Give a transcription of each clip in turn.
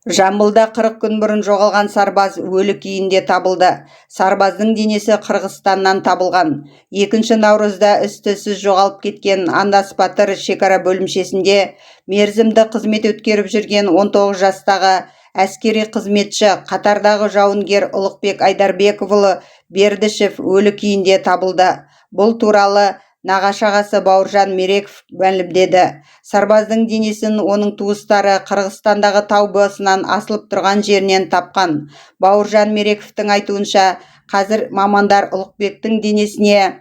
Жамбылда 40 күн бұрын жоғалған сарбаз өлі күйінде табылды. Сарбаздың денесі Қырғызстаннан табылған. 2 наурызда із-түзсіз жоғалып кеткен Андас Батыр шекара бөлімшесінде мерзімді қызмет өткеріп жүрген 19 жастағы әскери қызметші, қатардағы жауынгер Ұлықбек Айдарбекұлы Бердішев өлі күйінде табылды. Бұл туралы нағашы ағасы Бауыржан Мереков мәлімдеді. Сарбаздың денесін оның туыстары Қырғызстандағы тау басынан асылып тұрған жерінен тапқан. Бауыржан Мерековтің айтуынша, қазір мамандар Ұлықбектің денесіне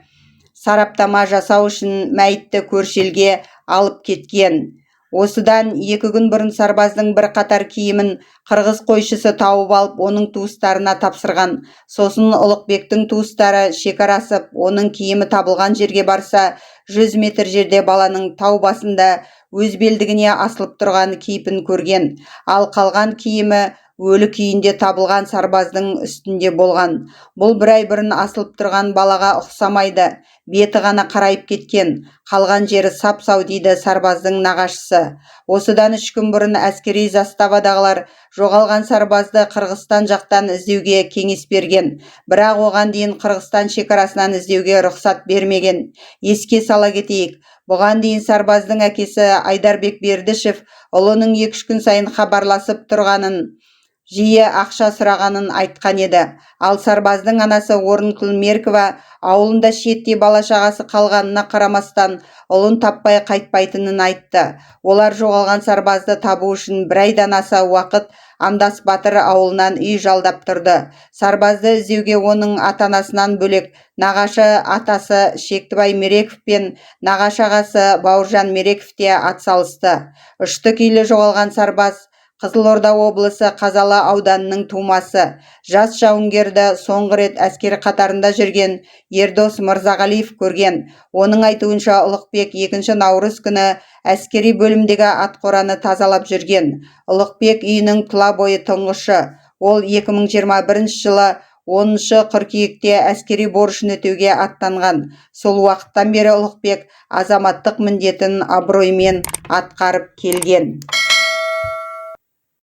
сараптама жасау үшін мәйітті көрші елге алып кеткен. Осыдан 2 күн бұрын сарбаздың бірқатар киімін қырғыз қойшысы тауып алып, оның туыстарына тапсырған. Сосын Ұлықбектің туыстары шекара асып, оның киімі табылған жерге барса, 100 метр жерде баланың тау басында өз белдігіне асылып тұрған кейпін көрген. Ал қалған киімі өлі күйінде табылған сарбаздың үстінде болған. Бұл бір ай бұрын асылып тұрған балаға ұқсамайды, беті ғана қарайып кеткен, қалған жері сап-сау дейді сарбаздың нағашысы. Осыдан 3 күн бұрын әскери заставадағылар жоғалған сарбазды Қырғызстан жақтан іздеуге кеңес берген, бірақ оған дейін Қырғызстан шекарасынан іздеуге рұқсат бермеген. Еске сала кетейік, бұған дейін сарбаздың әкесі Айдарбек Бердішев ұлының 2 күн сайын хабарласып тұрғанын, жиі ақша сұрағанын айтқан еді. Ал сарбаздың анасы Орынкүл Меркова ауылында шетте бала-шағасы қалғанына қарамастан ұлын таппай қайтпайтынын айтты. Олар жоғалған сарбазды табу үшін 1 айдан аса уақыт Андас Батыр ауылынан үй жалдап тұрды. Сарбазды іздеуге оның ата-анасынан бөлек нағашы атасы Шектібай Мереков пен нағашы ағасы Бауыржан Мереков те атсалысты. Ұшты-күйлі жоғалған сарбаз Қызылорда облысы Қазалы ауданының тумасы. Жас жауынгерді соңғы рет әскер қатарында жүрген Ердос Мырзағалиев көрген. Оның айтуынша, Ұлықбек 2 наурыз күні әскери бөлімдегі атқораны тазалап жүрген. Ұлықбек үйінің тұла бойы тұңғышы. Ол 2021 жылы 10 қыркүйекте әскери борышын өтеуге аттанған. Сол уақыттан бері Ұлықбек азаматтық міндетін абыроймен атқарып келген.